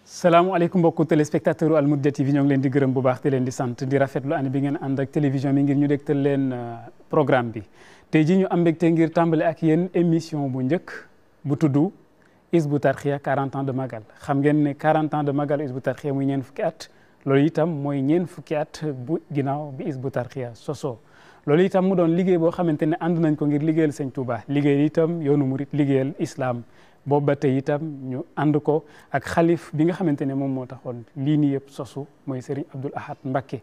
salaamaaleykum mbokku téléspectateur Al Mouridiyyah TV ñoo ngi leen di gërëm bu baax te leen di sant di rafetlu ànd bi ngeen ànd ak télévision bi ngir ñu dégtal leen programme bi tey jii ñu am mbégte ngir tàmbale ak yéen émission bu njëkk bu tudd Hizbut Tarqiyyah 40 ans de Magal xam ngeen ne 40 ans de Magal Hizbut Tarqiyyah muy ñeen fukki at loolu itam mooy ñeen fukki at bu ginnaaw bi Hizbut Tarqiyyah sosoo loolu itam mu doon liggéey boo xamante ne ànd nañ ko ngir liggéeyal Sëñ Touba liggéeyal itam yoonu murit liggéeyal islam boobu ba tey itam ñu ànd ko ak xalif bi nga xamante ne moom moo taxoon lii nii yëpp sosu mooy Serigne Abdoul Ahad Mbacké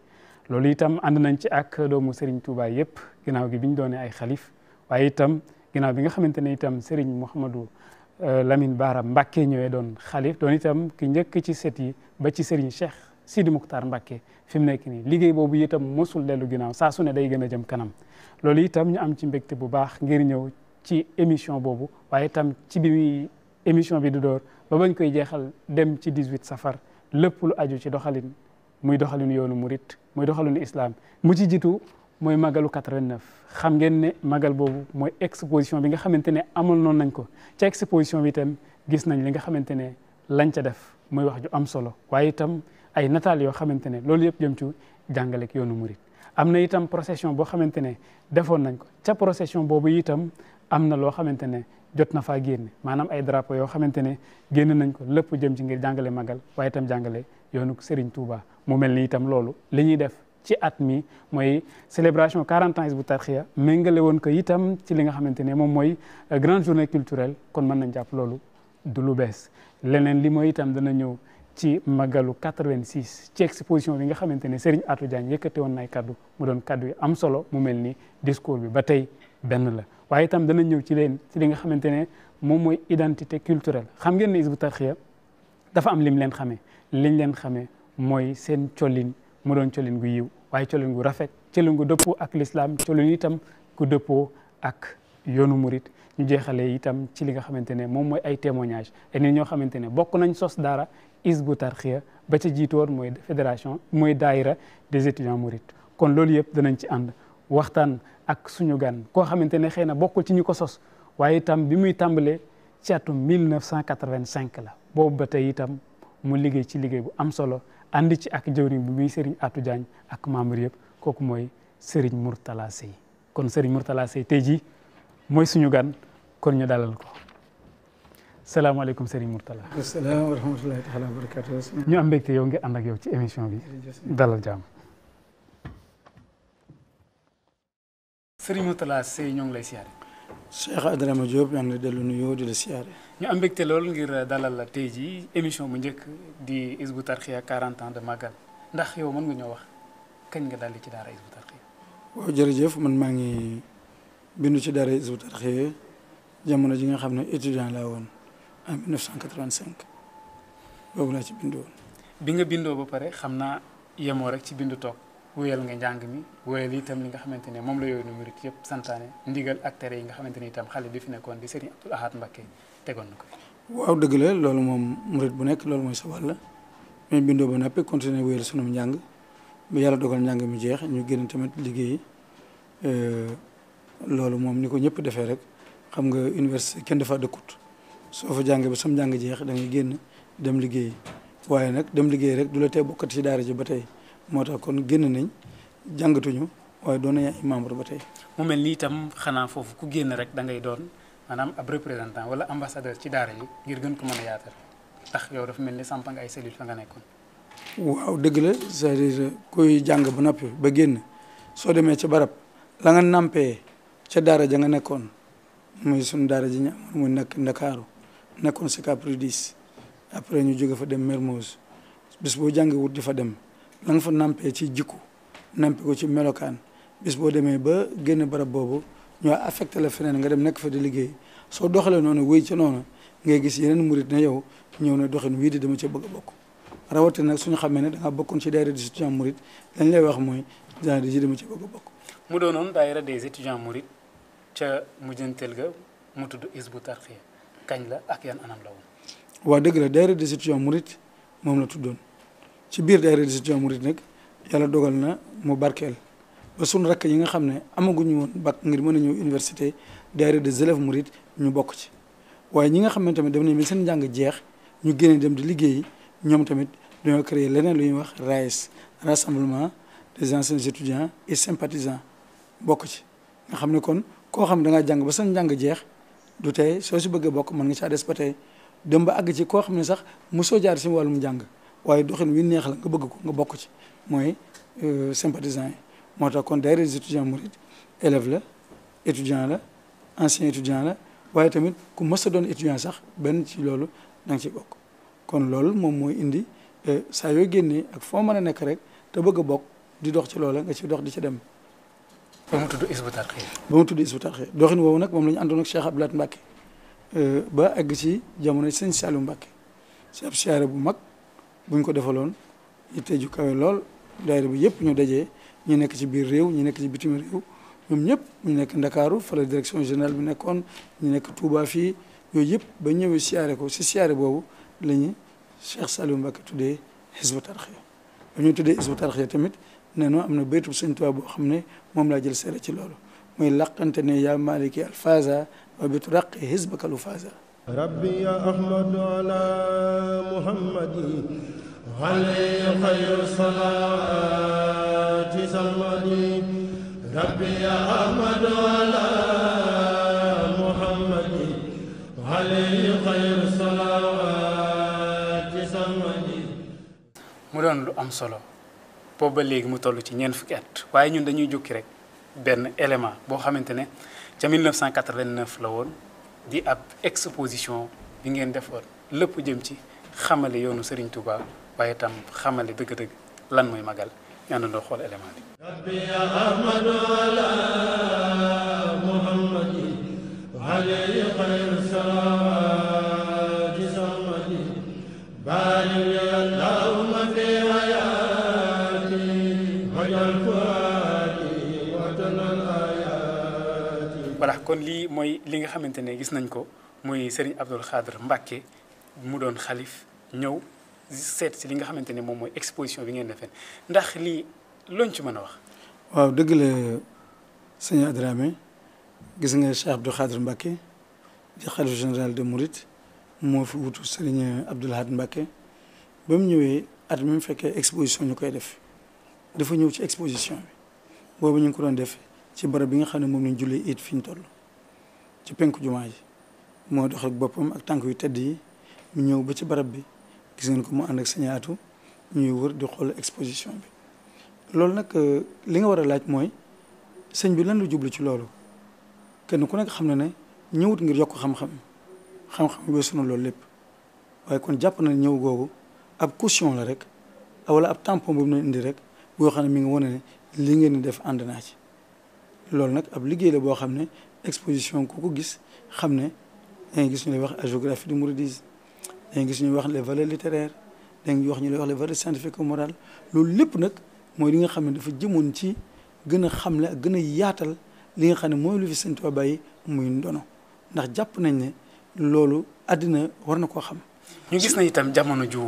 loolu itam ànd nañ ci ak doomu Serigne Touba yëpp ginnaaw gi bi ñu doonee ay xalif waaye itam ginnaaw bi nga xamante ne itam Serigne Mouhamadou Lamine Bara Mbacké ñëwee doon xalif doon itam ki njëkk ci set yi ba ci Serigne Cheikh Sidi Mokhtar Mbacké fi mu nekk nii liggéey boobu itam mosul dellu ginnaaw saa su ne day gën a jëm kanam loolu itam ñu am ci mbégte bu baax ngir ñëw ci émission boobu waaye itam ci bi muy émission bi di door ba bañ koy jeexal dem ci 18 safar lépp lu aju ci doxalin muy doxalinu yoonu murit muy doxalinu islam mu ci jiitu mooy magalu 89 xam ngeen ne magal boobu mooy exposition bi nga xamante ne amal noonu nañ ko ca exposition bi itam gis nañ li nga xamante ne lañ ca def muy wax ju am solo waaye itam ay nataal yoo xamante ne loolu yëpp jëm ci jàngaleek yoonu murit am na itam procession boo xamante ne defoon nañ ko ca procession boobu itam am na loo xamante ne jot na faa génne maanaam ay drapeau yoo xamante ne génn nañ ko lépp jëm ci ngir jàngale magal waaye itam jàngale yoonu Serigne Touba mu mel ni itam loolu li ñuy def ci at mi mooy célébration 40 ans Hizbut Tarqiyyah méngale woon ko itam ci li nga xamante ne moom mooy grande journée culturelle kon mën nañ jàpp loolu du lu bees leneen li mooy itam dana ñëw ci magalu 86 ci exposition bi nga xamante ne Serigne Atou Diagne yëkkate woon na ay kaddu mu doon kaddu yu am solo mu mel ni discours bi ba tey benn la waaye itam dana ñëw ci li nga xamante ne moom mooy identité culturelle xam ngeen ne Hizbut Tarqiyyah dafa am lim leen xamee liñ leen xamee mooy seen colin mu doon colin gu yiw waaye colin gu rafet colin gu dëppoo ak l'islam colin itam gu dëppoo ak yoonu murit ñu jeexalee itam ci li nga xamante ne moom mooy ay témoignage et nit ñoo xamante ne bokk nañ sos daara Hizbut Tarqiyyah ba ca jiitoon mooy fédération mooy daayira des étudiants mourides kon loolu yëpp danañ ci ànd waxtaan ak suñu gan koo xamante ne xëy na bokkul ci ñu ko sos waaye itam bi muy tàmbalee ci atum 1985 la boobu ba tey itam mu liggéey ci liggéey bu am solo andi ci ak jëwriñ bi muy Serigne Atou Diagne ak membre yëpp kooku mooy Serigne Mourtala Seye kon Serigne Mourtala Seye tey jii mooy suñu gan kon ñu dalal ko salaamaaleykum Serigne Mourtala. asalaam wa rahmatulahi taala wa barakatuh. ñu am mbégte yow ngi ànd ak yow ci émission bi dalal jàmm. Serigne Mourtala Seye ñoo ngi lay siyaare. Cheikh Adrama Diop ñoo ngi lay dellu nuyoo di la siyaare. ñu am mbégte lool ngir dalal la tey jii émission bu njëkk di Hizbut Tarqiyyah 40 ans de Magal ndax yow mën nga ñoo wax kañ nga daldi ci daara Hizbut Tarqiyyah. waaw jërëjëf man maa ngi bindu ci daara Hizbut Tarqiyyah jamono ji nga xam ne étudiant laa woon en 1985 boobu laa ci bindu woon. bi nga bindoo ba pare xam naa yemoo rek ci bindu toog. wóyal nga njàng mi wóyal itam li nga xamante ne moom la yoonu murit yëpp santaane ndigal ak tere yi nga xamante ne itam xale bi fi nekkoon di Serigne Abdoul Ahad Mbacké tegoon na ko. waaw dëgg la loolu moom murit bu nekk loolu mooy sa wàll mais bindoo ba noppi continuer wóyal sunum njàng ba yàlla dogal njàng mi jeex ñu génn tamit liggéey loolu moom ni ko ñëpp defee rek xam nga université kenn dafa dëkkut soo fa jàngee ba sam njàng jeex da ngay génn dem liggéey waaye nag dem liggéey rek du la tee bokkati ci daara ji ba tey. moo tax kon génn nañ jàngatuñu waaye doon nañ ay membre ba tey. mu mel ni itam xanaa foofu ku génn rek da ngay doon maanaam ab représentant wala ambassadeur ci daara yi ngir gën ko mën a yaatal ndax yow dafa mel ni samp nga ay cellule fa nga nekkoon. waaw dëgg la c'est-à-dire kuy jàng ba noppi ba génn soo demee ca barab la nga nampee ca daara ja nga nekkoon muy sunu daara ji ñu amoon muy nekk Ndakaaru nekkoon Sicap Rue 10 après ñu jóge fa dem Mermoz bis boo jàngi wut di fa dem. la nga fa nampee ci jikku nampe ko ci melokaan bis boo demee ba génn barab boobu ñoo affecté la feneen nga dem nekk fa di liggéey soo doxalee noonu wéy ca noonu ngay gis yeneen murit na yow ñëw na doxin wii di dama ca bëgg a bokk rawatina nag suñu xamee ne da nga bokkoon ci daayira des étudiants mourides lañ lay wax mooy daayira ji dama ci bëgg a bokk. mu doonoon daayira des étudiants mourides ca mujjanteel ga mu tudd Hizbut Tarqiyyah kañ la ak yan anam la woon. waaw dëgg la daayira des étudiants mourides moom la tuddoon ci biir daayira des étudiants mourides nag yàlla dogal na mu barkeel ba suñu rakk yi nga xam ne amaguñu woon bac ngir mën a ñëw université daayira des élèves mourides ñu bokk ci waaye ñi nga xam ne tamit daf ne seen njàng jeex ñu génne dem di liggéeyi ñoom tamit dañoo créer leneen lu ñuy wax RAES rassemblement des anciens étudiants et sympathisants bokk ci nga xam ne kon koo xam ne da ngaa jàng ba seen njàng jeex du tey soo si bëggee bokk mën nga caa des ba tey dem ba àgg ci koo xam ne sax mosoo jaar si wàllum njàng waaye doxin wi neex la nga bëgg ko nga bokk ci mooy sympathisants yi moo tax kon daayira des étudiants mourides élève la étudiant la ancien étudiant la waaye tamit ku mës a doon étudiant sax benn ci loolu da nga ci bokk kon loolu moom mooy indi saa yoo génnee ak foo mën a nekk rek te bëgg a bokk di dox ci loola nga ci dox di ci dem. ba mu tudd Hizbut Tarqiyyah. ba mu tudd Hizbut Tarqiyyah doxin woowu nag moom la ñu àndoon ak Cheikh Abdoulaye Mbacke ba egg ci jamono sëñ Saliou Mbacke ci ab siyaare bu mag buñ ko defaloon yitte ju kawe lool daayira bi yëpp ñu dajee ñu nekk ci biir réew ñu nekk ci bitim réew ñoom ñëpp ñu nekk Ndakaaru fa la direction générale bi nekkoon ñu nekk Touba fii yooyu yëpp ba ñëwee siyaare ko si siyaare boobu la ñu Cheikh Saliou Mbacke tuddee Hizbut Tarqiyyah ba ñu tuddee Hizbut Tarqiyyah tamit nee na am na baytu Sëñ Tuubaa boo xam ne moom laa jël seere ci loolu muy laqante ne yaa maliki alfaza wa bi turaqi hizbaka lufaza rabbi ya ahmadu ala muhammadi alayhi khayru salati samadi rabbi ya ahmadu ala muhammadi alayhi khayru salati samadi. mu doon lu am solo boobu ba léegi mu toll ci ñeent fukki at waaye ñun dañuy jukki rek benn élément boo xamante ne ca 1989 la woon di ab exposition bi ngeen defoon lépp jëm ci xamale yoonu Serigne Touba waaye itam xamale dëgg-dëgg lan mooy magal ñu àndandoo xool élément bi. rabbi ya ahmadu ala muhammadi alayhi khayru salawati samadi barik ya allahumma fi hayati wajal fuadi wa tanal ayati. voilà kon lii mooy li nga xamante ne gis nañ ko muy Serigne Abdoul Khadr Mbacké mu doon xalif ñëw seet si li nga xamante ne moom mooy exposition bi ngeen defee ndax lii looñ ci mën a wax. waaw dëgg la sëñ Adramé gis nga Cheikh Abdoul Khadr Mbacké di xalif général de Mouride moo fi wutu Serigne Abdoul Ahad Mbacké ba mu ñëwee at mi mu fekkee exposition ñu koy def dafa ñëw ci exposition bi boobu ñu ngi ko doon def ci barab bi nga xam ne moom lañ jullee it fi ñu toll ci penku jumaa ji moo dox ak boppam ak tànk yu tedd yi mu ñëw ba ci barab bi gis ngeen ko mu ànd ak sañaatu ñuy wër di xool exposition bi loolu nag li nga war a laaj mooy sëñ bi lan la jublu ci loolu kenn ku nekk xam na ne ñëwut ngir yokk xam-xam weesu na loolu lépp waaye kon jàpp na ñëw googu ab caution la rek wala ab tampon boobu na indi rek boo xam ne mi ngi wane ne li ngeen di def ànd naa ci loolu nag ab liggéey la boo xam ne exposition ku ko gis xam ne dangay gis ñu lay wax agiographie du mouridisme dangay gis ñuy wax les valeurs littéraires dangay wax ñu lay wax les valeurs scientifiques et morales loolu lépp nag mooy li nga xam ne dafa jëmoon ci gën a xamle ak gën a yaatal li nga xam ne mooy lu fi Sëñ Tuubaa bàyyi muy ndono ndax jàpp nañ ne loolu àddina war na koo xam. ñu gis na itam jamono ju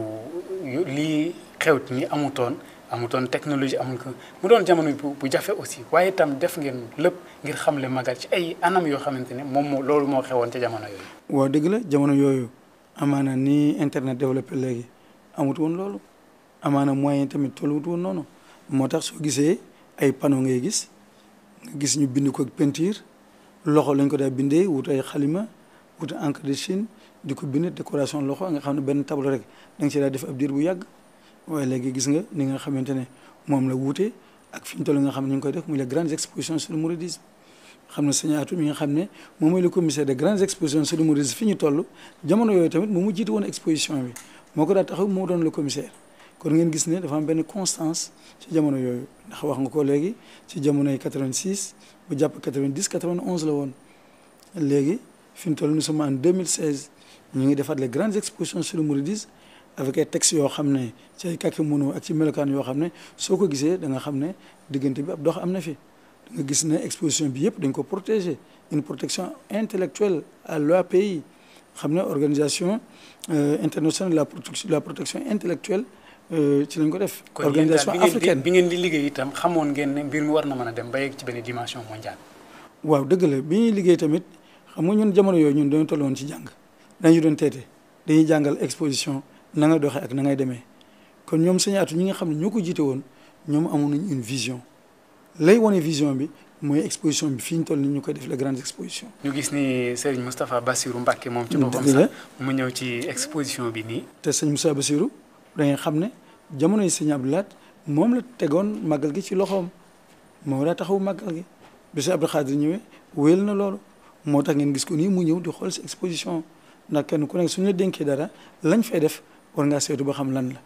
lii xewt ni amutoon technologie amul ko mu doon jamono bu jafe aussi waaye itam def ngeen lépp ngir xamle magal ci ay anam yoo xamante ne moom loolu moo xewoon ca jamono yooyu. waaw dëgg la jamono yooyu amaana ni internet développé léegi amut woon loolu amaana moyen tamit tolluwut woon noonu moo tax soo gisee ay panneau ngay gis nga gis ñu bind ko ak peinture loxo lañ ko daa bindee wut ay xalima wut encre de Chine di ko bind décoration loxo nga xam ne benn tableau rek da nga ci daa def ab diir bu yàgg. waaye léegi gis nga ni nga xamante ne moom la wuute ak fi ñu toll nga xam ne ñu ngi koy def muy les grandes expositions sur le mouridisme xam ne Sëñ Atou mi nga xam ne moom mooy le commissaire des grandes expositions sur le mouridisme fi ñu toll jamono yooyu tamit moom mu jiite woon exposition bi moo ko daa taxaw moo doon le commissaire kon ngeen gis ne dafa am benn constance ci jamono yooyu ndax wax nga ko léegi ci jamonoy 86 ba jàpp 90 91 la woon léegi fi ñu toll nous sommes en 2016 ñu ngi defaat les grandes expositions sur le mouridisme avec ay textes yoo xam ne ci ay kàkki mënoo ak ci melokaan yoo xam ne soo ko gisee da nga xam ne diggante bi ab dox am na fi da nga gis ne exposition bi yëpp dañ ko protéger une protection intellectuelle à l'OAPI xam ne organisation internationale de la protection intellectuelle ci lañ ko def. organisation africaine bi ngeen di liggéey itam xamoon ngeen ne mbir mi war na mën a dem ba yegg ci benn dimension mondiale. waaw dëgg la bi ñuy liggéey tamit xam nga ñun jamono yooyu ñun dañu toll woon ci jàng dañu doon teete dañuy jàngal exposition na nga doxee ak na ngay demee kon ñoom Sëñ Atou ñi nga xam ne ñoo ko jiite woon ñoom amoon nañ une vision lay wane vision bi mooy exposition bi fi ñu toll ni ñu koy def les grandes expositions. ñu gis ni Serigne Moustapha Bassirou Mbacké moom ci boppam sax mu ñëw ci exposition bi nii. te sëñ Moustapha Bassirou da ngay xam ne jamonoy Sëñ Abdou Lahad moom la tegoon màggal gi ci loxoom moo daa taxawu màggal gi bi si Abdou Khadir ñëwee wéyal na loolu moo tax ngeen gis ko nii mu ñëw di xool si exposition ndax kenn ku nekk suñu la dénkee dara lañ fay def war ngaa seetu ba xam lan la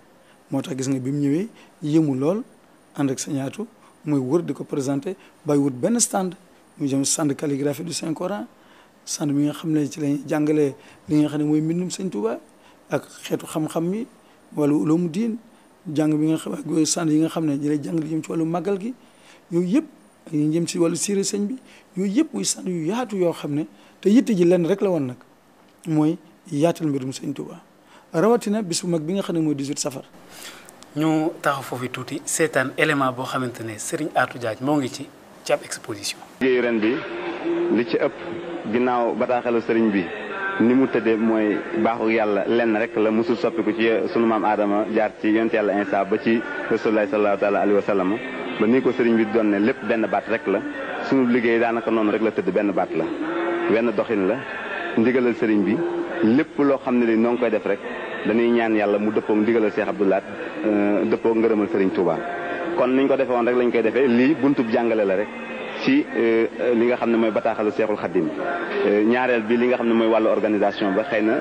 moo tax gis nga bi mu ñëwee yëmu lool ànd ak Sëñ Atou mooy wër di ko présenté bàyyi wut benn stand muy jëm stand calligraphie du Saint Coran stand bi nga xam ne ci lañuy jàngalee li nga xam ne mooy mbindum Sëñ Touba ak xeetu xam-xam yi wala uloomu diin jàng bi nga xam ak stand yi nga xam ne di lay jàng li jëm ci wàllu màggal gi yooyu yëpp ak ñu jëm ci wàllu siire sëñ bi yooyu yëpp muy stand yu yaatu yoo xam ne te yitte ji lenn rek la woon nag mooy yaatal mbirum Sëñ Touba rawatina bis bu mag bi nga xam ne mooy 18 safar. ñu taxaw foofu tuuti seetaan élément boo xamante ne Serigne Atou Diagne moo ngi ci ab exposition. liggéeyu ren bi li ci ëpp ginnaaw bataaxalu sëriñ bi ni mu tëddee mooy baaxu yàlla lenn rek la musul soppiku ci sunu maam Adama jaar ci yonent yàlla Isa ba ci Rasulullah sallallahu taala alayhi wa sallam ba ni ko sëriñ bi doon ne lépp benn baat rek la sunu liggéey daanaka noonu rek la tëdd benn baat la wenn doxin la ndigalal sëriñ bi lépp loo xam ne li noo ngi koy def rek dañuy ñaan yàlla mu dëppoo ndigalal Cheikh Abdou Lahad dëppoo ngërëmal sëriñ Touba kon niñ ko defee woon rek lañ koy defee lii buntub jàngale la rek ci li nga xam ne mooy bataaxalu Seexul Xaddim ñaareel bi li nga xam ne mooy wàllu organisation ba xëy na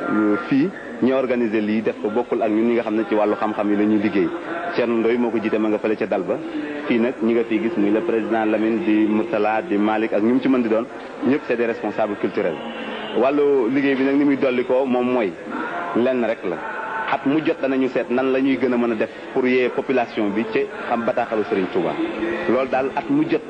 fii ñi organiser lii def ko bokkul ak ñun ñi nga xam ne ci wàllu xam-xam yi la ñuy liggéey Thierno Ndoye moo ko jiite ma nga fële ca dal ba fii nag ñi nga fii gis muy le président Lamine di Mourtala di Malick ak ñu mu ci mën di doon ñëpp c'est des responsables culturels wàllu liggéey bi nag ni muy dolli ko moom mooy lenn rek la at mu jot danañu seet nan la ñuy gën a mën a def pour yee population bi ci xam bataaxalu Serigne Touba loolu daal at mu jot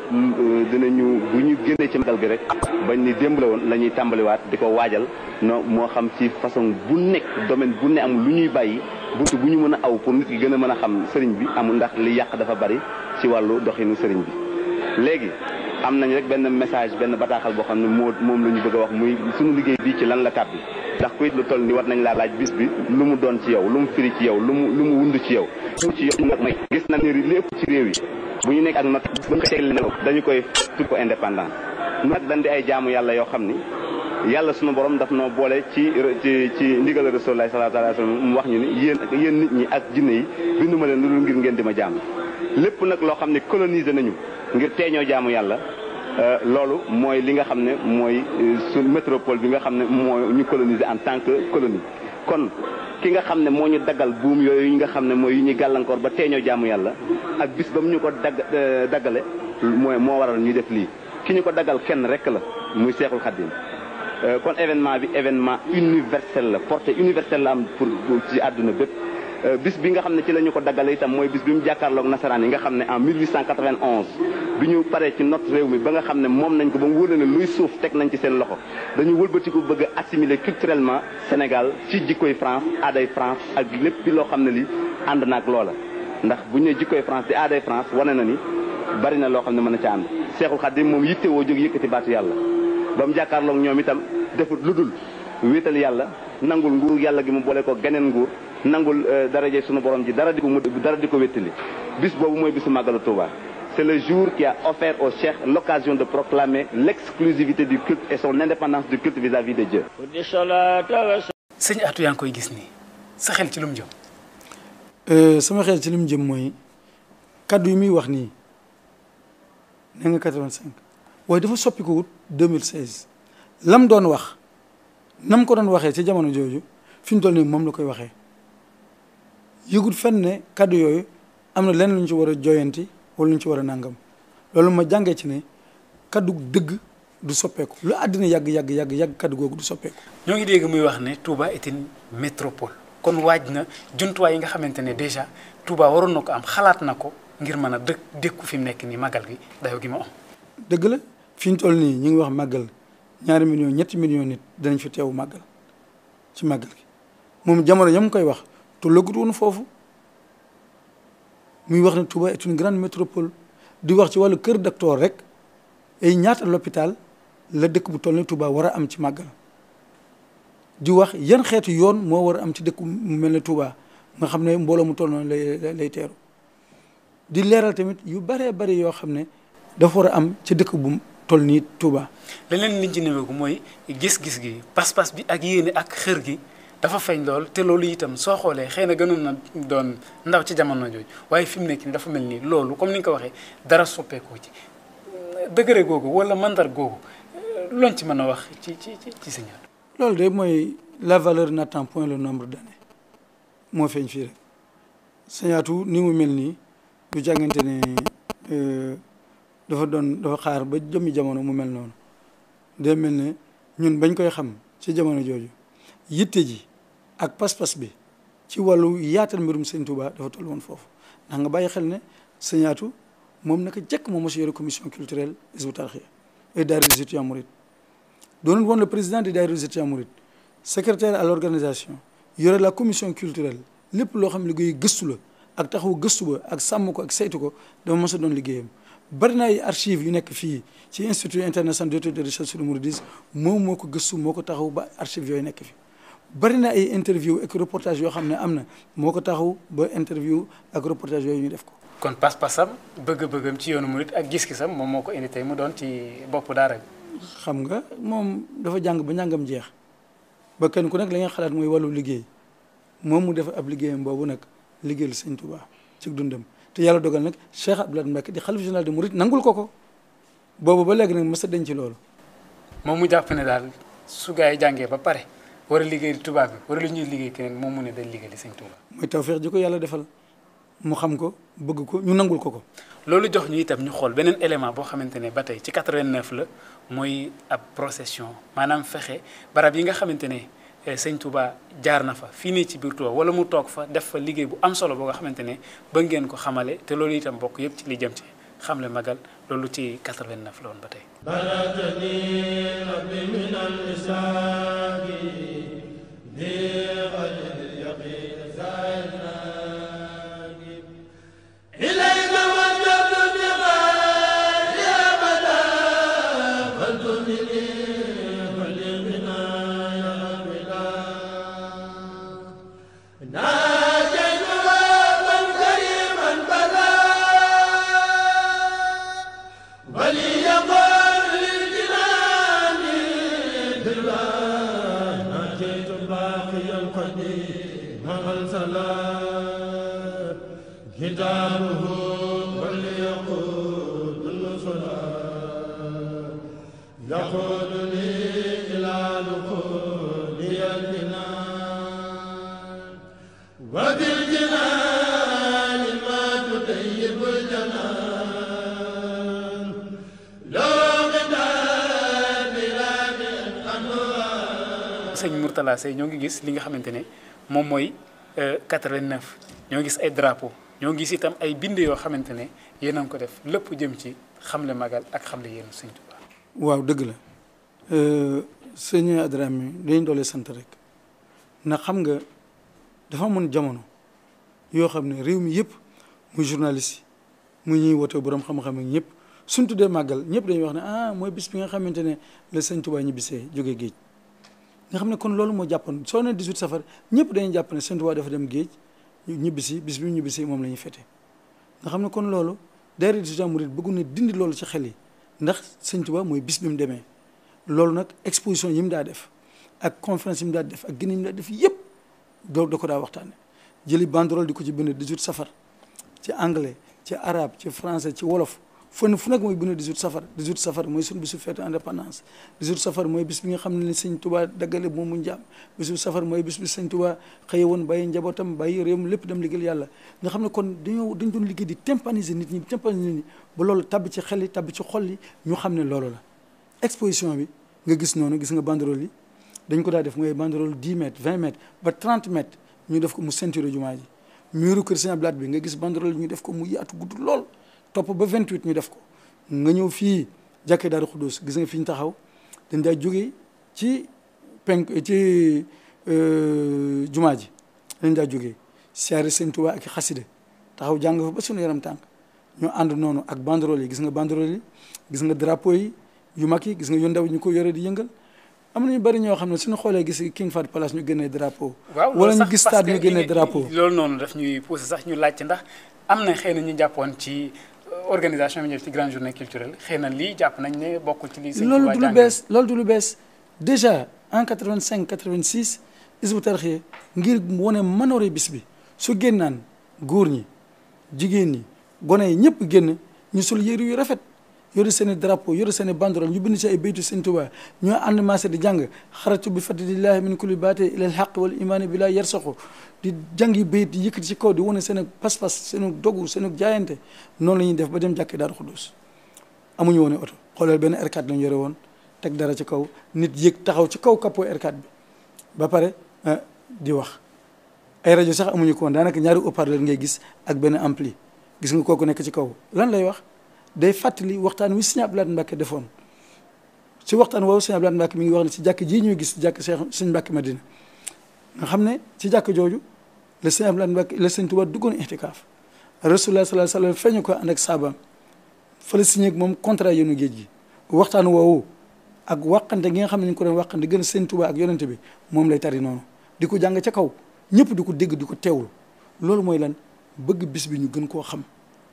dinañu bu ñu génnee ci magal gi rek bañ ni démb la woon la ñuy tàmbaliwaat di ko waajal no moo xam ci façon bu nekk domaine bu ne amul lu ñuy bàyyi buntu bu ñu mën a aw pour nit ki gën a mën a xam Serigne bi amul ndax li yàq dafa bari ci wàllu doxinu Serigne bi léegi am nañ rek benn message benn bataaxal boo xam ne moom la ñu bëgg a wax muy suñu liggéey bii ci lan la tàbbi ndax ku it lu toll ni war nañ laa laaj bis bi lu mu doon ci yow lu mu firi ci yow lu mu wund ci yow ci yow nag may gis na ni lépp ci réew yi bu ñu nekk ak not buñ ko tegal ne dañu koy tudd ko indépendant nag dañ di ay jaamu yàlla yoo xam ni yàlla sunu borom daf noo boole ci ndigal Rasulullah sallallahu alayhi wasallam mu wax ñu ni yéen nit ñi ak jinne yi binduma leen lu dul ngir ngeen di ma jaam lépp nag loo xam ne colonisé nañu ngir teeñoo jaamu yàlla loolu mooy li nga xam ne mooy su métropole bi nga xam ne moo ñu colonisé en tant que colonie kon ki nga xam ne moo ñu daggal buum yooyu nga xam ne mooy yu ñuy gàllankoor ba teeñoo jaamu yàlla ak bis ba mu ñu ko daggale moo waral ñuy def lii ki ñu ko daggal kenn rek la muy Seexul Xaddim kon événement bi événement universel la portée universelle la am pour ci àdduna bépp bis bi nga xam ne ci la ñu ko daggale itam mooy bis bi mu jàkkaarloog nasaraan yi nga xam ne en 1891 bi ñu paree ci not réew mi ba nga xam ne moom nañ ko ba mu wóor ne luy suuf teg nañ ci seen loxo dañu wëlbatiku bëgg a assimiler culturellement Sénégal ci jikkoy France aaday France ak lépp bi loo xam ne li ànd naag loola ndax bu ñu nee jikkoy France di aaday France wane na ni bari na loo xam ne mën na ca ànd Seexul Xadiim moom yittewoo jóg yëkkati baatu yàlla ba mu jàkkaarloog ñoom itam defut lu dul wéetal yàlla nangul nguur yàlla gi mu boole ko geneen nguur nangul daraje sunu borom ji dara di ko wéttali bis boobu mooy bisu màggalu Touba c'est le jour qui a offert au cheikh l'occasion de proclamer l'exclusivité du culte et son indépendance du culte vis-à-vis de Dieu. sëñ Atou yaa ngi koy gis nii sa xel ci lu mu jëm. sama xel ci lu mu jëm mooy kaddu yi muy wax nii nee nga 85 waaye dafa soppi ko wut 2016 lam doon wax nam ko doon waxee ci jamono jooju fi mu toll nii moom la koy waxee yëgut fenn ne kaddu yooyu am na lenn lu ñu ci war a joyanti wala lu ñu ci war a nangam loolu ma jàngee ci ne kaddu dëgg du soppeeku lu àddina yàgg kaddu googu du soppeeku. ñoo ngi dégg muy wax ne Touba est une métropole kon waaj na jumtuwaay yi nga xamante ne déjà Touba waroon na ko am xalaat na ko ngir mën a dékku fi mu nekk nii màggal gi dayoo gi ma am. dëgg la fi ñu toll nii ñu ngi wax màggal 2 millions 3 millions nit danañ fi teewu màggal ci màggal gi moom jamono yam koy wax tollagut woon foofu muy wax ne Touba est une grande métropole di wax ci wàllu kër docteur rek ay ñaata l'hôpital la dëkk bu toll ni Touba war a am ci màggal di wax yan xeetu yoon moo war a am ci dëkk mu mel ne Touba nga xam ne mbooloo mu toll noonu lay teeru di leeral tamit yu bëree bëri yoo xam ne dafa war a am ci dëkk bu toll nii Touba. leneen liñ ci nemeeku mooy gis-gis gi pas-pas bi ak yéene ak xër gi dafa feeñ lool te loolu itam soo xoolee xëy na gënoon na doon ndaw ci jamono jooju waaye fi mu nekk nii dafa mel nii loolu comme ni nga ko waxee dara soppeekoo ci degré googu wala mandar googu loñ ci mën a wax ci Sëñ Atou. loolu de mooy la valeur n'attend point le nombre d'années moo feeñ fii rek Sëñ Atou ni mu mel nii du jàngante ne dafa xaar ba jëmmi jamono mu mel noonu day mel ne ñun bañ koy xam ci jamono jooju yitte ji ak pas-pas bi ci wàllu yaatal mbirum Sëñ Touba dafa toll woon foofu ndax nga bàyyi xel ne Sëñ Atou moom naka jekk moom mos yore commission culturelle Hizbut Tarqiyyah et daayira des étudiants mourides doon woon le président des daayira des étudiants mourides secrétaire à l'organisation yore la commission culturelle lépp loo xam ne liggéey gëstu la ak taxaw gëstu ba ak sàmm ko ak saytu ko dama mos a doon liggéeyam bari na ay archives yu nekk fii ci institut international d'études de recherche sur le mouridisme moom moo ko gëstu moo ko taxaw ba archives yooyu nekk fi bari na ay interview ak reportage yoo xam ne am na moo ko taxaw ba interview ak reportage yooyu ñu def ko. kon pas-pasam bëgg-bëggam ci yoonu murid ak gis-gisam moom moo ko indi tey mu doon ci bopp daara bi. xam nga moom dafa jàng ba njàngam jeex ba kenn ku nekk la nga xalaat mooy wàllu liggéey moom mu def ab liggéeyam boobu nag liggéeyal Sëñ Touba ci dundam te yàlla dogal nag Cheikh Abdou Lahad Mbacké di xalifa général des mourides nangul ko boobu ba léegi nag mës a denc ci loolu. moom mu jàpp ne daal su gaa yi jàngee ba pare war a liggéey tubaab bi war a lu ñuy liggéey keneen moom mu ne day liggéey di Sëñ Touba. mooy tawfeex ji ko yàlla defal mu xam ko bëgg ko ñu nangul ko. loolu jox ñu itam ñu xool beneen élément boo xamante ne ba tey ci 89 la mooy ab procession maanaam fexe barab yi nga xamante ne Sëñ Touba jaar na fa fii nii ci biir Touba wala mu toog fa def fa liggéey bu am solo boo nga xamante ne ba ngeen ko xamale te loolu itam bokk yëpp ci li jëm ci xamle magal loolu ci 89 la woon ba tey. sëñ Mourtala Seye ñoo ngi gis li nga xamante ne moom mooy 89 ñoo gis ay drapeau ñoo gis itam ay bind yoo xamante ne yéen a ngi ko def lépp jëm ci xamle magal ak xamle yéen Sëñ Touba. waaw dëgg la sëñ Adramé dañ doole sant rek ndax xam nga dafa amoon jamono yoo xam ne réew mi yëpp muy journaliste yi muy ñuy wote borom xam-xam ak ñëpp suñ tuddee màggal ñëpp dañuy wax ne mooy bis bi nga xamante ne la Sëñ Touba ñibbisee jógee géej. nga xam ne kon loolu moo jàppoon soo ne 18 safar ñëpp dañuy jàpp ne Sëñ Touba dafa dem géej ñibbisi bis bi mu ñibbisi moom la ñuy fete nga xam ne kon loolu daayira des étudiants mourides bëggu na dindi loolu ci xel yi ndax Sëñ Touba mooy bis bi mu demee loolu nag exposition yi mu daa def ak conférence yi mu daa def ak gën yi mu daa def yëpp da ko daa waxtaane jëli banderole di ko ci bind 18 safar ci anglais ci arabe ci français ci wolof fu nekk mooy bind 18 safar mooy suñu bisu fête indépendance 18 safar mooy bis bi nga xam ne Sëñ Touba daggale moom mu njaam 18 safar mooy bis bi Sëñ Touba xëye woon bàyyi njabootam bàyyi réewam lépp dem liggéeyal yàlla nga xam ne kon dañ doon liggéey di tympaniser nit ñi ba loolu tabbi ci xel yi tabbi ci xol yi ñu xam ne loolu la exposition bi nga gis noonu gis nga banderole yi dañ ko daa def mooy banderole 10 mètres 20 mètres ba 30 mètres ñu def ko mu ceinture jumaa ji muru kër Sëñ Abdou Lahad bi nga gis banderole ñu def ko mu yaatu gudd lool topp ba 28 ñu def ko nga ñëw fii jàkkee Daaru Xudoos gis nga fi ñu taxaw dañ daa jógee ci penk ci jumaa ji dañ daa jógee siyaare Sëñ Tuubaa ak xasida taxaw jàng fa ba sunu yaram tànk ñu ànd noonu ak banderole yi gis nga banderole yi gis nga drapeau yi yu mag yi gis nga yu ndaw ñu ko yore di yëngal am na ñu bëri ñoo xam ne suñu xoolee gis King Fahd Palace ñu génnee drapeau. wala ñu gis stade ñu génnee drapeau. loolu noonu daf ñuy poussé sax ñu laajte ndax am na xëy na ñu jàppoon ci organisation bi ñëw ci grande journée culturelle xëy na lii jàpp nañ ne bokkul ci lii. loolu du lu bees loolu du lu bees déjà en 85 86 Hizbut Tarqiyyah ngir wane manoore bis bi su génnaan góor ñi jigéen ñi gone yi ñëpp génn ñu sol yëre yu rafet. yore seen i drapeau yore seen i banderole ñu bind ci ay baytu Sëñ Tuubaa ñoo ànd maase di jàng xaratu bi fadlillahi min kulli baate ilal xaq wal imaani bi laa yarsaxu di jàngi bayt di yëkkati ci kaw di wane seen pas-pas seen dogu seen jaayante noonu la ñuy def ba dem jàkkee Daaru Xudoos amuñu woon oto xoolal benn R4 lañu yore woon teg dara ci kaw nit yëg taxaw ci kaw capot R4 bi ba pare di wax ay rajo sax amuñu ko woon daanaka ñaari haut-parleur ngay gis ak benn ampli gis nga kooku nekk ci kaw lan lay wax day fàttali waxtaan wi Sëñ Abdou Lahad Mbacké defoon ci waxtaan woowu Sëñ Abdou Lahad Mbacké mi ngi wax ne ci jàkk ji ñuy gis jàkk Sëñ Mbacké Madina nga xam ne ci jàkk jooju la Sëñ Abdou Lahad Mbacké la Sëñ Tuubaa duggoon itikaaf Rasulullah sallallahu alayhi wa sallam feeñu ko ànd ak saabaam fa la signé ak moom contrat yoonu géej gi waxtaan woowu ak wàqante gi nga xam ne ñu ko doon wàqante gën a Sëñ Tuubaa ak yonente bi moom lay tari noonu di ko jàng ca kaw ñëpp di ko dégg di ko teewlu loolu mooy lan bëgg bis bi ñu gën koo xam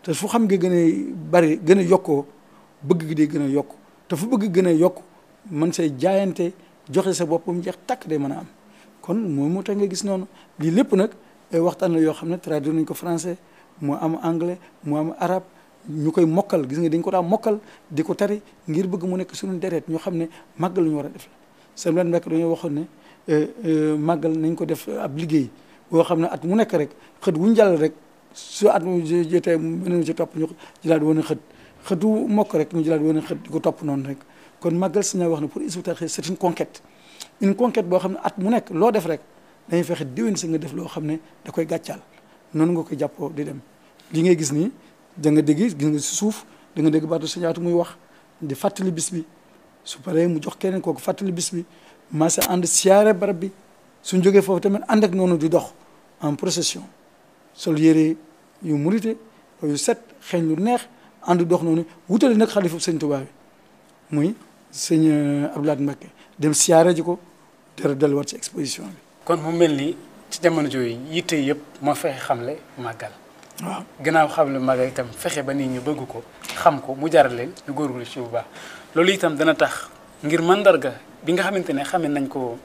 te fu xam nga gën a bari gën a yokkoo bëgg gi day gën a yokk te fu bëgg gën a yokk man say jaayante joxe sa boppam jeex takk day mën a am kon moom moo tax nga gis noonu lii lépp nag ay waxtaan la yoo xam ne traduire nañ ko français moo am anglais moo am arabe ñu koy mokkal gis nga dañ ko daa mokkal di ko tari ngir bëgg mu nekk suñu deret ñoo xam ne màggal lu ñu war a def la Sëñ Abdou Lahad Mbacké dañoo waxoon ne màggal nañ ko def ab liggéey boo xam ne at mu nekk rek xët wuñ jàll rek su at mu jotee beneen ci topp ñu jëlaat woon xëtu mokk rek ñu jëlaat woon xët di ko topp noonu rek kon màggal si na wax ne pour Hizbut Tarqiyyah c'est une conquête boo xam ne at mu nekk loo def rek dañuy fexe déwén si nga def loo xam ne da koy gàccaal noonu nga koy jàppoo di dem li ngay gis nii da nga dégg gis nga si suuf da nga dégg baatu Sëñ Aatu muy wax di fàttali bis bi su paree mu jox keneen kooku fàttali bis bi maasa ànd siyaare barab bi suñ jógee foofu tamit ànd ak noonu di dox en procession sol yére yu murite yu set xeeñ lu neex ànd dox noonu wutali nag xalifu Sëñ Tuubaa bi muy Sëñ Abdou Lahad Mbacké dem siyaare ji ko dara delluwaat ci exposition bi. kon mu mel ni ci jamono jooyu yitte yëpp moo fexe xamle màggal. waaw gannaaw xamle màggal itam fexe ba nit ñi bëgg ko xam ko mu jaral leen ñu góorgóorlu ci bu baax loolu itam dana tax ngir mandarga bi nga xamante ne xamee nañ ko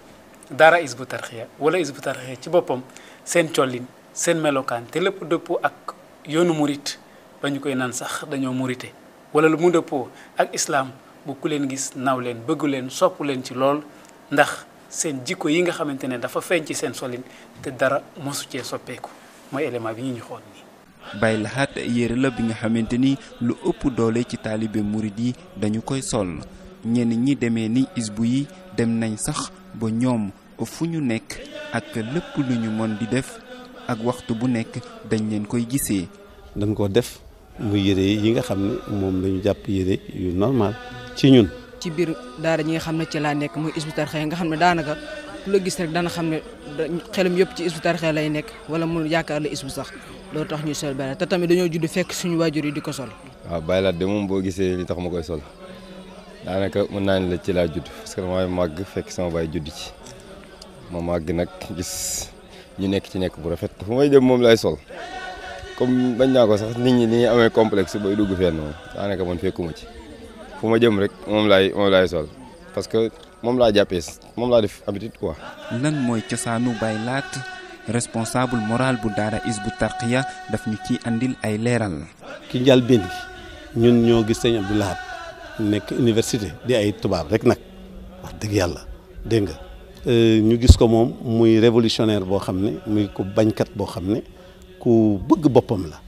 daara Hizbut Tarqiyyah wala Hizbut Tarqiyyah ci boppam seen collin seen melokaan te lépp dëppoo ak yoonu murit ba ñu koy naan sax dañoo murite wala lu mu dëppoo ak islam bu ku leen gis naw leen bëggu leen sopp leen ci lool ndax seen jikko yi nga xamante ne dafa feeñ ci seen solin te dara mosu cee soppeeku mooy élément bi ñu xool nii. Baye Lahad yére la bi nga xamante ni lu ëpp doole ci taalibe murit yi dañu koy sol ñenn ñi demee ni isbu yi dem nañ sax ba ñoom fu ñu nekk ak lépp lu ñu mën di def ak waxtu bu nekk dañ leen koy gisee. dañ ko def muy yére yi nga xam ne moom lañu jàpp yére yu normal ci ñun. ci biir daara ñi nga xam ne ci laa nekk muy Hizbut Tarqiyyah nga xam ne daanaka ku la gis rek dana xam ne xelam yëpp ci Hizbut Tarqiyyah lay nekk wala mu yaakaar la isbu sax loolu tax ñuy sol Baye Lahad te tamit dañoo judd fekk suñu waajur yi di ko sol. waaw Baye Lahad de moom boo gisee li tax ma koy sol daanaka mën naa ne la ci laa judd parce que damay màgg fekk sama baay judd ci ma màgg nag gis ñu nekk ci nekk bu rafet fu may jëm moom lay sol comme bañ naa ko sax nit ñi ni amee complexe bay dugg fenn moom daanaka man fekkuma ci fu ma jëm rek moom laay sol parce que moom laa jàppee moom laa def habitude quoi. lan mooy cosaanu Baye Lahad responsable moral bu daara Hizbut Tarqiyyah daf ñu ci andil ay leeral. ki njàl benn gi ñun ñoo gis Sëñ Abdou Lahad nekk université di ay tubaab rek nag wax dëgg yàlla dégg nga ñu gis ko moom muy révolutionnaire boo xam ne muy ku bañkat boo xam ne ku bëgg boppam la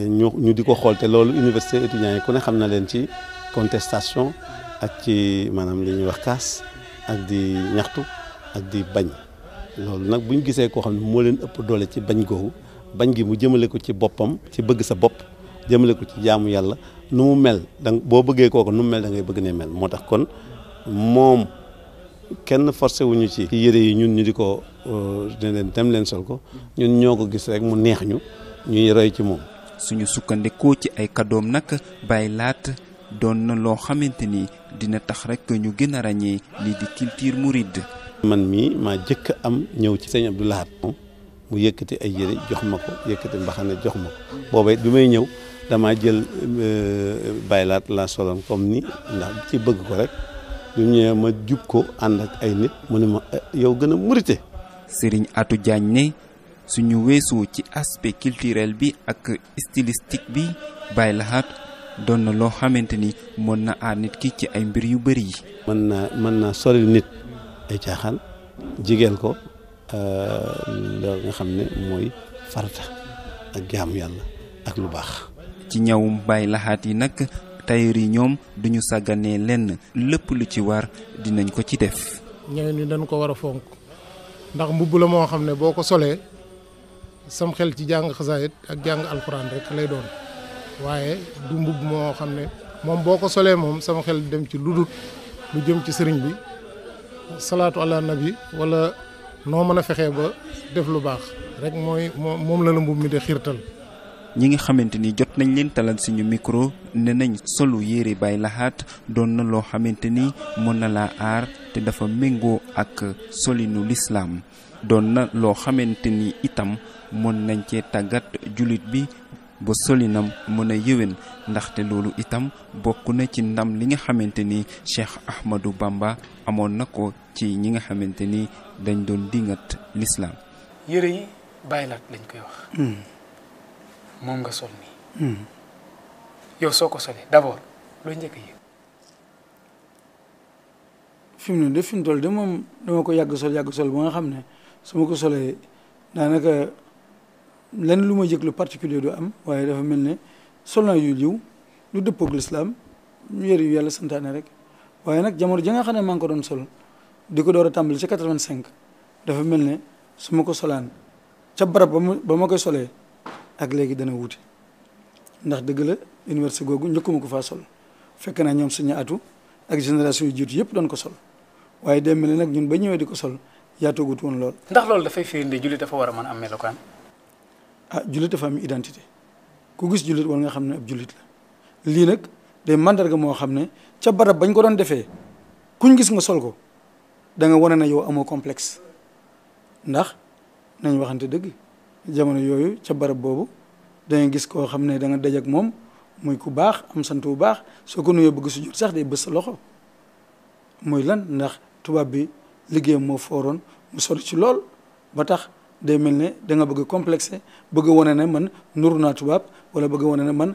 ñu di ko xool te loolu université étudiants yi ku ne xam na leen ci contestation ak ci maanaam li ñuy wax kaas ak di ñaxtu ak di bañ loolu nag bu ñu gisee koo xam ne moo leen ëpp doole ci bañ googu bañ gi mu jëmale ko ci boppam ci bëgg sa bopp jëmale ko ci jaamu yàlla nu mu mel danga boo bëggee kooku nu mu mel da ngay bëgg ne mel moo tax kon moom kenn forcé wuñu ci yére yi ñun ñu di ko ne leen dem leen sol ko ñun ñoo ko gis rek mu neex ñu ñuy roy ci moom. suñu sukkandikoo ci ay kàddoom nag Baye Laat doon na loo xamante ni dina tax rek ñu gën a ràññee lii di culture mouride. man mii maa jëkk am ñëw ci sëñ Abdou Lahad mu yëkkati ay yére jox ma ko yëkkati mbaxane jox ma ko booba it bi may ñëw damaa jël Baye Laat laa soloon comme ni ndax ci bëgg ko rek bi mu ñëwee ma jub ko ànd ak ay nit mu ne ma yow gën a murite. Serigne Atou Diagne ne suñu weesoo ci aspect culturel bi ak stylistique bi Baye Laat doon na loo xamante ni mën na aar nit ki ci ay mbir yu bëri yi. mën naa soril nit ay caaxaan jigéen ko loolu nga xam ne mooy farata ak jaamu yàlla ak lu baax. ci ñawum Baye Laat yi nag tailleur yi ñoom duñu sàgganee lenn lépp lu ci war dinañ ko ci def. ñëw ni dañ ko war a fonk ndax mbubb la moo xam ne boo ko solee sam xel ci jàng xasaayit ak jàng alxuraan rek lay doon waaye du mbubb moo xam ne moom boo ko solee moom sama xel dem ci lu jëm ci sëriñ bi salaatu ala nabi wala noo mën a fexee ba def lu baax rek moom la mbubb mi de xiirtal. ñi nga xamante ni jot nañ leen talal suñu micro ne nañ solu yére Baye Laat doon na loo xamante ni mën na laa aar te dafa méngoo ak solinu lislaam doon na loo xamante ni itam mën nañ cee tàggat jullit bi ba solinam mën a yëwén ndaxte loolu itam bokk na ci ndam li nga xamante ni Cheikh Ahmadou Bamba amoon na ko ci ñi nga xamante ni dañ doon dingat lislaam. yére yi Baye Laat lañ koy wax. moom nga sol nii. yow soo ko solee d'abord looy njëkk yi. fi mu ne fi mu toll de moom dama ko yàgg sol ba nga xam ne su ma ko solee daanaka lenn lu ma yëg lu particulier du am waaye dafa mel ne sol naa yu liw lu dëppoog lislaam yére yu yàlla santaane rek waaye nag jamono ja nga xam ne maa ngi ko doon sol di ko door a tàmbali ca 85 dafa mel ne su ma ko solaan ca barab ba ma koy solee ak léegi dana wuute ndax dëgg la université googu njëkkuma ko faa sol fekk naa ñoom suñu atu ak génération yu jiitu yëpp doon ko sol waaye dem mel ne nag ñun ba ñëwee di ko sol yaatoogut woon lool. ndax loolu dafay firnde jullit dafa war a mën am melokaan. jullit dafa am identité ku gis jullit war nga xam ne ab jullit la lii nag day mandarga moo xam ne ca barab bañ ko doon defee kuñ gis nga sol ko da nga wane na yow amoo complexe ndax nañ waxante dëgg. jamono yooyu ca barab boobu danga gis koo xam ne da nga daj ak moom muy ku baax am sant bu baax soo ko nuyoo bëgg sujjóot sax day bës sa loxo muy lan ndax tubaab bi liggéeyam moo fooroon mu sori ci lool ba tax day mel ne da nga bëgg complexé bëgg wane ne man nuru naa tubaab wala bëgg wane ne man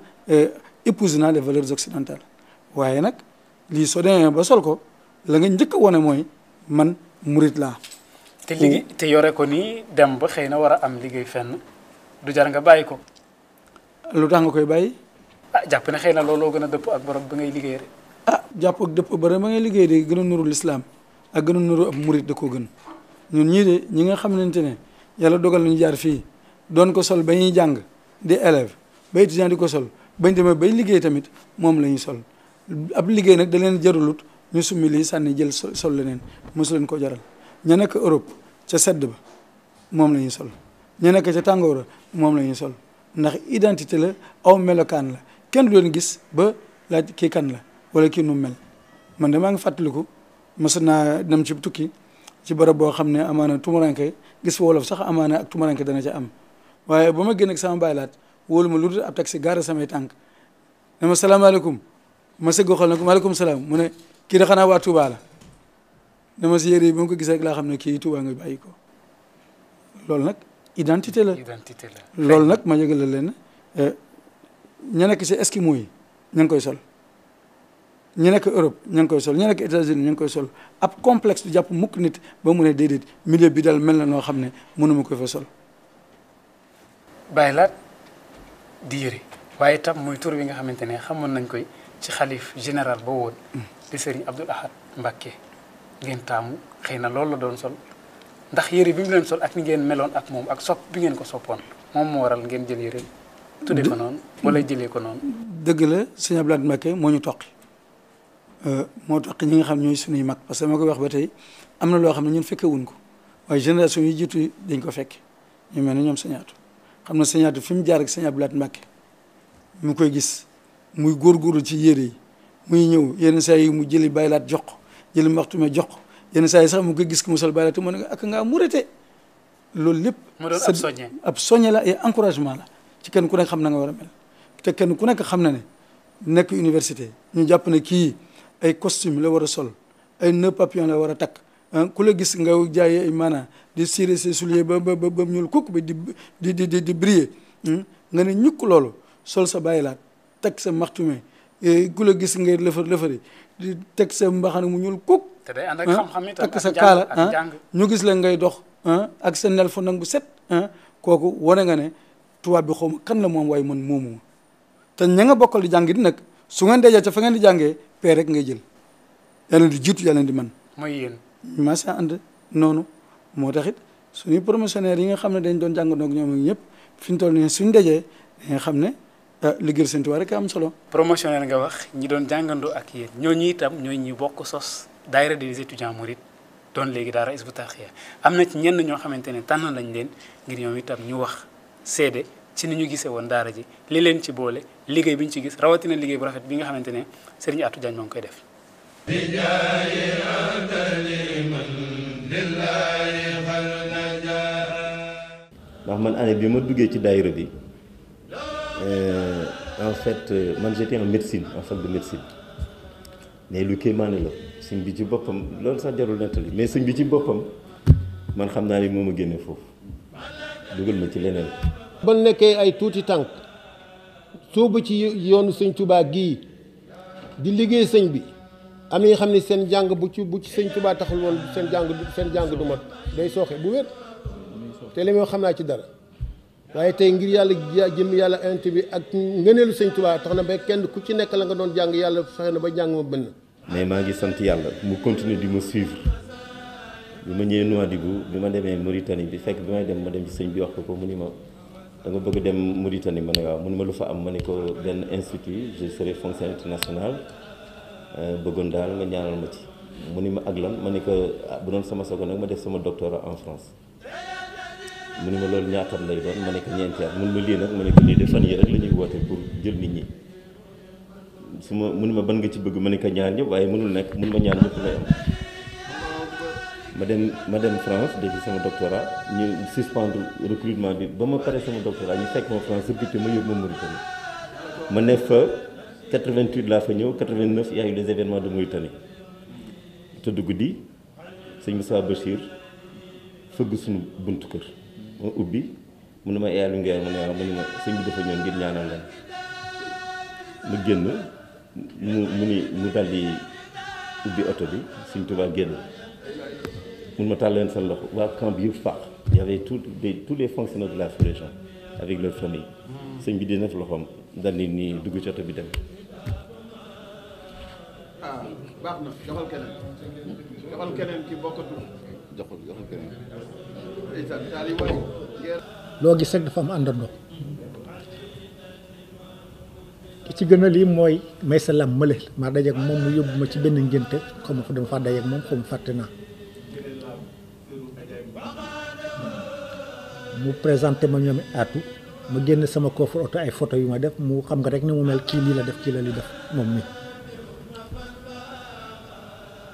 épouse naa les valeurs occidentales waaye nag lii soo demee ba sol ko la nga njëkk a wane mooy man murit laa. te liggéey te yore ko nii dem ba xëy na war a am liggéey fenn du jar nga bàyyi ko. lu tax nga koy bàyyi. jàpp ne xëy na looloo gën a dëpp ak borom ba ngay liggéey rek. jàpp ak dëpp borom ba ngay liggéey de gën a nuru lislaam ak gën a nuru ab murit da koo gën ñun ñii de ñi nga xamante ne yàlla dogal nañu jaar fii doon ko sol ba ñuy jàng di élève ba étudiant di ko sol bañ demee bay liggéey tamit moom la ñuy sol ab liggéey nag da leen jarulut ñu summi lii sànni jël sol leneen mosu leen ko jaral. ña nekk Europe ca sedd ba moom la ñuy sol ña nekk ca tàngoora moom la ñuy sol ndax identité la aw melokaan la kenn du leen gis ba laaj kii kan la wala kii nu mel man de maa ngi fàttaliku mos naa dem ci tukki ci barab boo xam ne amaana tumuranke gis fa wolof sax amaana ak tumuranke dana ca am waaye ba ma génn ak sama Baye Laat wóolu ma lu dul ab taxi gaara samay tànk ne ma salaamaaleykum ma sëgg xool na ko maaleykum salaam mu ne kii da xanaa waa Touba la. dama si yére yi ba ma ko gisee rek laa xam ne kii Tuubaa nga bàyyi ko loolu nag identité la. loolu nag ma yëgal la leen ña nekk si Eskimo yi ña ngi koy sol ña nekk Europe ña ngi koy sol ña nekk États-Unis ña ngi koy sol ab complexe du jàpp mukk nit ba mu ne déedéet milieu bi dal mel na noo xam ne mënuma ko fa sol. Baye Laat di yére waaye itam muy tur bi nga xamante ne xamoon nañ koy ci xalif général ba woon di Serigne Abdoul Ahad Mbacké ngeen taamu xëy na loolu la doon sol ndax yére bi mu leen sol ak ni ngeen meloon ak moom ak sopp bi ngeen ko soppoon moom moo waral ngeen jël yére tudde ko noonu wala jëlee ko noonu. dëgg la sëñ Abdou Lahad Mbacké moo ñu toqi moo toqi ñi nga xam ñooy suñuy mag parce que ma koy wax ba tey am na loo xam ne ñun fekke wuñ ko waaye génération yi jiitu dañ ko fekke ñu mel ne ñoom sëñ Atou xam na sëñ Atou fi mu jaar ak sëñ Abdou Lahad Mbacké mu koy gis muy góorgóorlu ci yére yi muy ñëw yenn saa yi mu jëli baylaat jox ko jëli maxtume jox ko yenn saa yi sax mu koy gis ko mu sol baylaat mu ne ak ngaa murete loolu lépp mu doon ab soññe ab soññe la et encouragement la ci kenn ku nekk xam na nga war a mel te kenn ku nekk xam na ne nekk université ñu jàpp ne kii ay costume la war a sol ay nœud papillon la war a takk ku la gis nga jaay ay maanaam di cirer ses souliers ba ñuul kukk bi di briller nga ne ñukk loolu sol sa baylaat teg sa maxtume ku la gis ngay lëfari di teg sa mbaxana mu ñuul kukk te day ànd ak xam-xam itam takk sa kaala ñu gis la ngay dox ak sa nel fu nangu set kooku wane nga ne tubaab bi xaw ma kan la moom waaye man moomu te ña nga bokkal di jàng di nag su ngeen dajee ca fa ngeen di jàngee pee rek ngay jël yàlla di jiitu yàlla di man mooy yéen masa ànd noonu moo taxit suñuy promotionnaire yi nga xam ne dañ doon jàng noog ñoom ñëpp fi ñu toll nii suñ dajee da nga xam ne liggéey Sëñ Tuubaa rek am solo. promotionnaire nga wax ñi doon jàngandoo ak yéen ñooñu itam ñooy ñi bokk sos daayira des étudiants mourides doon léegi daara Hizbut Tarqiyyah am na ci ñenn ñoo xamante ne tànn lañ leen ngir ñoom itam ñu wax seede ci ni ñu gisee woon daara ji li leen ci boole liggéey bi ñu ci gis rawatina liggéey bu rafet bi nga xamante ne Serigne Atou Diagne moo ngi koy def. ndax man année bi ma duggee ci daayira bi en fait man j'étais en médecine en fac de médecine mais lu kéemaane la sëñ bi ci boppam loolu sax jarul nettali mais sëñ bi ci boppam man xam naa ni moo ma génne foofu dugal ma ci leneen. ba nekkee ay tuuti tànk soobu ci yoonu sëñ Touba gii di liggéey sëñ bi am na nga xam ne seen jàng bu ci sëñ Touba taxul woon seen jàng du mat day sooxe bu wér te li may xam naa ci dara waaye tey ngir yàlla jëm yàlla int bi ak ngëneelu sëñ Touba tax na ba kenn ku ci nekk la nga doon jàng yàlla fexe na ba jàng ma bënn. mais maa ngi sant yàlla mu continuer di ma suivre bi ma ñëwee Nouadhibou bi ma demee Mauritanie bi fekk bi may dem ma dem ci sëñ bi wax ko mu ni ma da nga bëgg dem Mauritanie ma ne waaw mu ni ma lu fa am ma ne ko benn institut je serai fonctionnaire international bëggoon daal nga ñaanal ma ci mu ni ma ak lan ma ne ko bu doon sama sago nag ma def sama doctorat en France mu ni ma loolu ñaatam lay doon ma ne ko ñeenti at mun ma lii nag ma ne ko lii de fan yi rek la ñuy woote pour jël nit ñi su ma mu ni ma ban nga ci bëgg ma ne ko ñaar ñëpp waaye mënul nekk mun ma ñaar ñëpp lay am ma dem France defi sama doctorat ñu suspendre recrutement bi ba ma pare sama doctorat ñu fekk ma France recruté ma yóbbu ma Mauritanie ma ne fa 88 laa fa ñëw 89 il y a eu les événements de Mauritanie tëdd guddi sëñ Moussa Bachir fëgg suñu buntu kër ma ubbi mu ne ma yàlla ngeen ma ne waaw ma ne ma sëñ bi dafa ñëw ngir ñaanal leen mu génn mu daldi ubbi oto bi sëñ Tuubaa génn mun ma tàll leen sa loxo waa camp bi yëpp faax y avait tous les fonctionnaires de la sous-région avec leur famille sëñ bi dina def loxoom dal ni nii dugg ci oto bi dem. baax na joxal keneen ki bokkatul joxal keneen. loo gis rek dafa am àndandoo ki ci gën a lii mooy may sa lam mële maa dajeeg moom mu yóbbu ma ci benn ngénte xaw ma fa dama faa dajeeg moom xaw ma fàtte naa mu présenté ma ñoom Atou ma génn sama coffre oto ay photo yu ma def mu xam nga rek ni mu mel kii lii la def kii la li def moom mi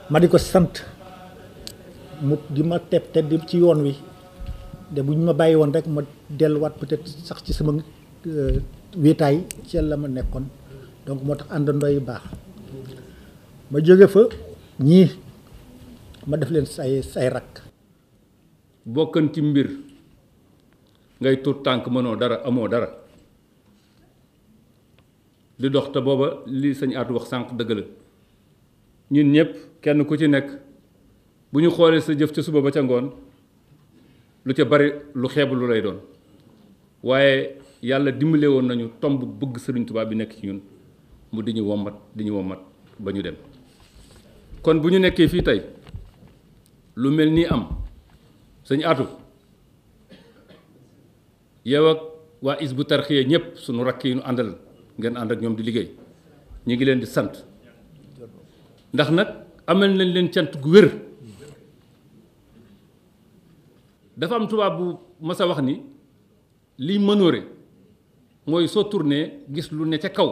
ma di ko sant mu di ma teb te di ci yoon wi de bu ñu ma bàyyi woon rek ma delluwaat peut-être sax ci sama wéetaay ci la ma nekkoon donc moo tax àndandoo yi baax ma jóge fa ñii ma def leen say rakk bokkan ci mbir ngay tuut tànk mënoo dara amoo dara di dox te booba li sëñ Atou wax sànq dëgg la ñun ñëpp kenn ku ci nekk bu ñu xoolee sa jëf ca suba ba ca ngoon lu ca bari lu xeebu lu lay doon waaye yàlla dimbale woon nañu tomb bëgg Sëriñ Tuubaa bi nekk ci ñun mu di ñu wommat ba ñu dem kon bu ñu nekkee fii tey lu mel nii am sëñ Atou yow ak waa Hizbut Tarqiyyah ñëpp sunu rakk yi ñu àndal ngeen ànd ak ñoom di liggéey ñu ngi leen di sant ndax nag amal nañ leen cant gu wér. dafa am tubaab bu mas a wax ni liy mënoore mooy soo tourné gis lu ne ca kaw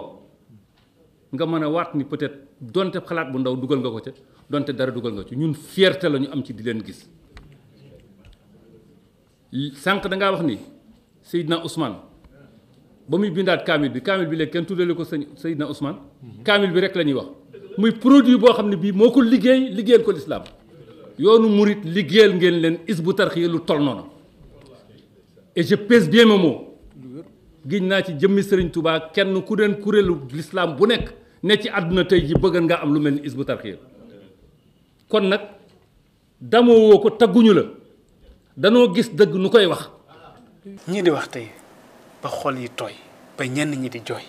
nga mën a waat ni peut-être donte xalaat bu ndaw dugal nga ko ca donte dara dugal nga ci ñun fierté la ñu am ci di leen gis. sànq da ngaa wax ni Seydina Ousmane ba muy bindaat kaamil bi léegi kenn tuddale ko Seydina Ousmane kaamil bi rek la ñuy wax muy produit boo xam ne bii moo ko liggéeyal ko lislaam yoonu murit liggéeyal ngeen leen Hizbut Tarqiyyah lu toll noonu et je pèse bien mes mots giñ naa ci jëmmi Serigne Touba kenn ku den kuréelu lislaam bu nekk ne ci àdduna tey ji bëgg nga am lu mel ni Hizbut Tarqiyyah kon nag damoo woo ko tagguñu la danoo gis dëgg nu koy wax. ñii di wax tey ba xol yi tooy ba ñenn ñi di jooy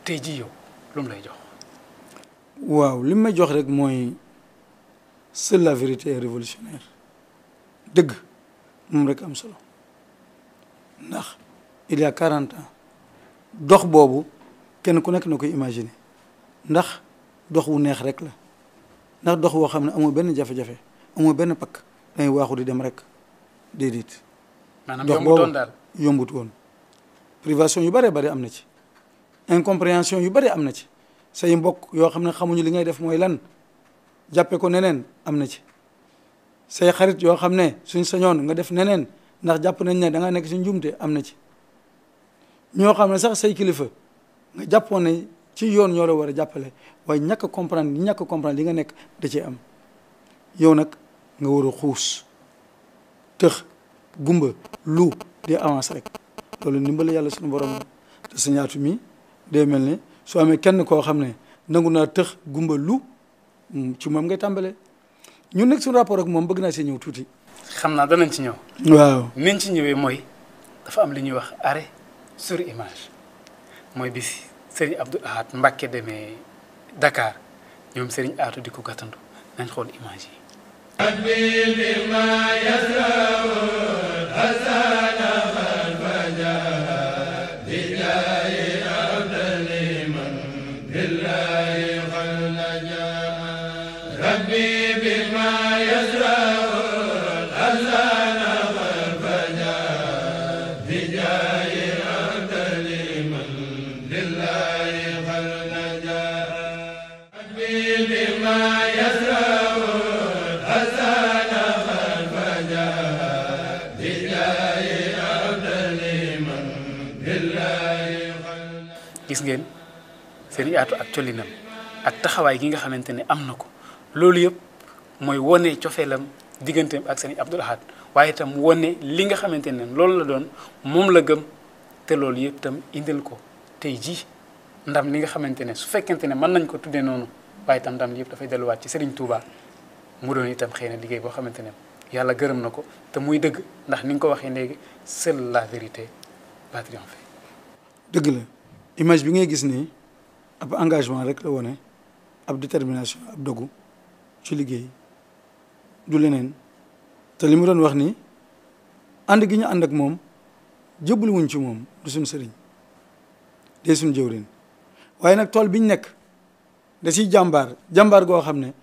tey ji yow lu mu lay jox. waaw li may jox rek mooy seule la vérité est révolutionnaire dëgg moom rek am solo ndax il y a 40 ans dox boobu kenn ku nekk na koy imaginer ndax dox wu neex rek la ndax dox woo xam ne amul benn jafe-jafe amul benn pakk dangay waaxu di dem rek déedéet. maanaam yombutoon daal yombut woon privation yu bëree bëri am na ci incompréhension yu bëri am na ci say mbokk yoo xam ne xamuñu li ngay def mooy lan jàppe ko neneen am na ci say xarit yoo xam ne suñ sañoon nga def neneen ndax jàpp nañ ne da nga nekk si njuumte am na ci ñoo xam ne sax say kilifa nga jàppoon ne ci yoon ñoo la war a jàppale waaye ñàkk comprendre li nga nekk da cee am yow nag nga war a xuus tëx gumba lu di avance rek loolu ndimbal yàlla suñu borom te Sëñ Atou mi day mel ne soo amee kenn koo xam ne nangu naa tëx gumba lu ci moom ngay tàmbalee ñun nag suñu rapport ak moom bëgg naa see ñëw tuuti. xam naa danañ ci ñëw. waaw niñ ci ñëwee mooy dafa am li ñuy wax arrêt sur image mooy bi Serigne Abdou Ahad Mbacké demee Dakar ñoom Serigne Atou di ko gàttandu nañ xool image yi. gis ngeen Serigne Atou ak collinam ak taxawaay gi nga xamante ne am na ko loolu yëpp mooy wone cofeelam digganteem ak Serigne Abdou Ahad waaye itam wone li nga xamante ne loolu la doon moom la gëm te loolu yëpp itam indil ko tey jii ndam li nga xamante ne su fekkente ne mën nañ ko tuddee noonu waaye itam ndam li yëpp dafay delluwaat ci Serigne Touba mu doon itam xëy na liggéey boo xamante ne yàlla gërëm na ko te muy dëgg ndax ni nga ko waxee léegi seule la vérité va triompher. dëgg la image bi ngay gis nii ab engagement rek la wone ab détermination ab dogu ci liggéey du leneen te li mu doon wax ni ànd gi ñu ànd ak moom jëbbalu wuñ ci moom du suñ sëriñ dee suñ jëwriñ waaye nag tool biñ nekk da ciy jàmbaar goo xam ne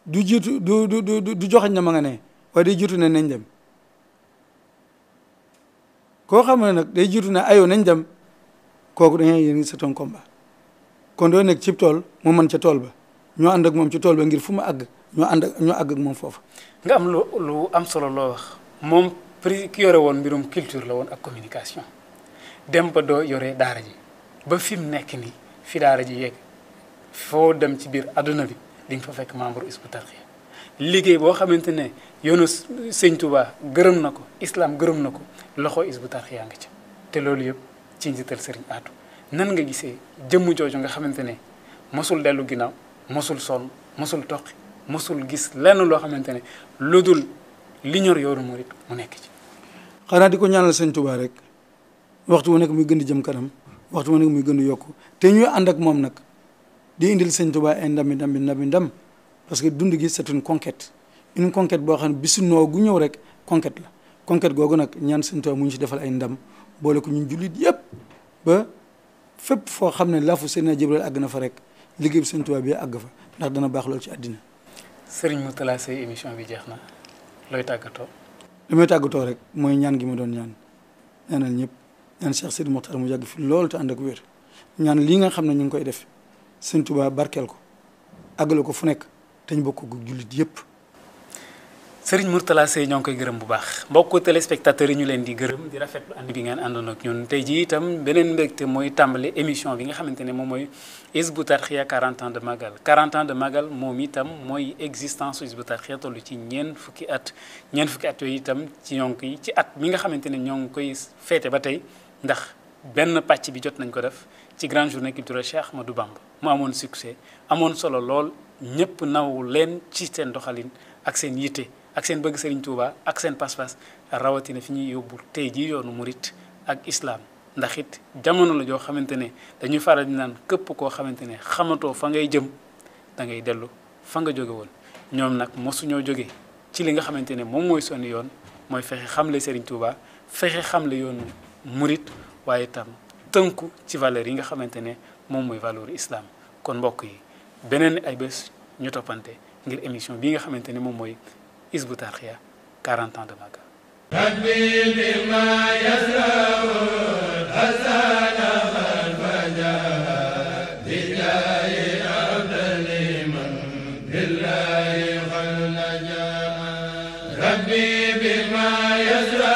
du jiitu du joxañ na ma nga ne waaye day jiitu ne nañ dem koo xam ne nag day jiitu ne ayoo nañ dem kooku dañuy yéen c'est un combat kon doo nekk ci tool mu mën ca tool ba ñoo ànd ak moom ci tool ba ngir fu mu àgg ñoo àgg ak moom foofu. nga am lu am solo loo wax moom ki yore woon mbirum culture la woon ak communication dem ba doo yore daara ji ba fi mu nekk nii fi daara ji yegg foo dem ci biir adduna bi di nga fa fekk membre Hizbut Tarqiyyah liggéey boo xamante ne yoonu Sëñ Touba gërëm na ko islam gërëm na ko loxo Hizbut Tarqiyyah nga ci te loolu yëpp ci njiital Serigne Atou nan nga gisee jëmm jooju nga xamante ne mosul dellu ginnaaw mosul sonn mosul toqi mosul gis lenn loo xamante ne lu dul li ñor yoonu murit mu nekk ci. xanaa di ko ñaanal Sëñ Touba rek waxtu wu nekk muy gën di jëm kanam waxtu wu nekk muy gën di yokku te ñuy ànd ak moom nag di indil Sëñ Touba ay ndam parce que dund gi c'est une conquête une conquête boo xam ne bisu noo gu ñëw rek conquête la conquête googu nag ñaan Sëñ Tuubaa mu ñu ci defal ay ndam boole ko ñun jullit yëpp ba fépp foo xam ne lafu Seydina Jibril àgg na fa rek liggéey bi Sëñ Tuubaa bi àgg fa ndax dana baax loolu ci àddina. Serigne Mourtalla Seye émission bi jeex na looy tàggatoo. li may tàggatoo rek mooy ñaan gi ma doon ñaanal ñëpp ñaan Cheikh Sidi Mokhtar mu yàgg fi loolu te ànd ak wér ñaan lii nga xam ne ñu ngi koy def Sëñ Tuubaa barkeel ko àggale ko fu nekk te ñu bokk ko jullit yëpp. Serigne Mourtalla Seye ñoo ngi koy gërëm bu baax mbokku téléspectateurs yi ñu leen di gërëm di rafetlu ànd bi ngeen àndoon ak ñun tey jii itam beneen mbégte mooy tàmbali émission bi nga xamante ne moom mooy Hizbut Tarqiyyah 40 ans de Magal 40 ans de Magal moom itam mooy existence Hizbut Tarqiyyah toll ci ñeent fukki at yooyu itam ci ñoo ngi koy ci at mi nga xamante ne ñoo ngi koy féete ba tey ndax benn pàcc bi jot nañ ko def ci grande journée culturelle Cheikh Ahmadou Bamba mu amoon succès amoon solo lool ñëpp naw leen ci seen doxalin ak seen yitte ak seen bëgg Serigne Touba ak seen pas-pas rawatina fi ñuy yóbbu tey jii yoonu murit ak islam ndax it jamono la joo xamante ne dañuy faral di naan képp koo xamante ne xamatoo fa ngay jëm da ngay dellu fa nga jóge woon ñoom nag mosuñoo jóge ci li nga xamante ne moom mooy sonni yoon mooy fexe xamle Serigne Touba fexe xamle yoonu murit waaye itam tënku ci valeur yi nga xamante ne moom mooy valeur islam kon mbokk yi beneen ay bés ñu toppante ngir émission bii nga xamante ne moom mooy Hizbut Tarqiyyah 40 ans de Magal. Rabbi bima yasra'u hasana khalfaja billahi abdali man billahi khalaja Rabbi bima yasra'u